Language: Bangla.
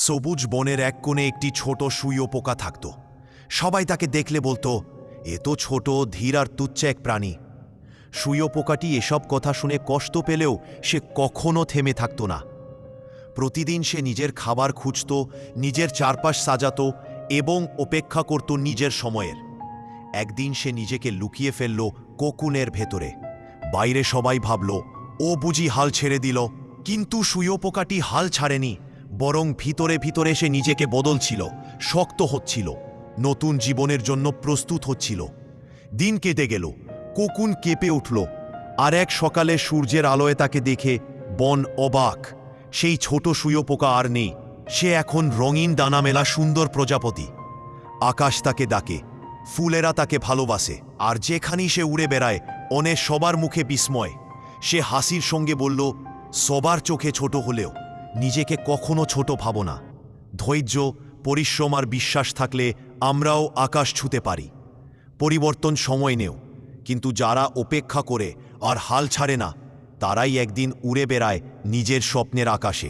সবুজ বনের এক কোণে একটি ছোট সুইয় পোকা থাকত। সবাই তাকে দেখলে বলতো, এ তো ছোট ধীর আর তুচ্ছ এক প্রাণী। সুইয় পোকাটি এসব কথা শুনে কষ্ট পেলেও সে কখনো থেমে থাকত না। প্রতিদিন সে নিজের খাবার খুঁজত, নিজের চারপাশ সাজাত এবং অপেক্ষা করত নিজের সময়ের। একদিন সে নিজেকে লুকিয়ে ফেলল কোকুনের ভেতরে। বাইরে সবাই ভাবল ও বুঝি হাল ছেড়ে দিল, কিন্তু সুইয় পোকাটি হাল ছাড়েনি, বরং ভিতরে ভিতরে সে নিজেকে বদলছিল, শক্ত হচ্ছিল, নতুন জীবনের জন্য প্রস্তুত হচ্ছিল। দিন কেটে গেল, কোকুন কেঁপে উঠল, আর এক সকালে সূর্যের আলোয় তাকে দেখে বন অবাক। সেই ছোট সুইয় পোকা আর নেই, সে এখন রঙিন ডানা মেলা সুন্দর প্রজাপতি। আকাশ তাকে ডাকে, ফুলেরা তাকে ভালোবাসে, আর যেখানেই সে উড়ে বেড়ায় অনে সবার মুখে বিস্ময়। সে হাসির সঙ্গে বলল, সবার চোখে ছোট হলেও নিজেকে কখনো ছোট ভাবো না। ধৈর্য, পরিশ্রম আর বিশ্বাস থাকলে আমরাও আকাশ ছুঁতে পারি। পরিবর্তন সময় নেও, কিন্তু যারা অপেক্ষা করে আর হাল ছাড়ে না, তারাই একদিন উড়ে বেড়ায় নিজের স্বপ্নের আকাশে।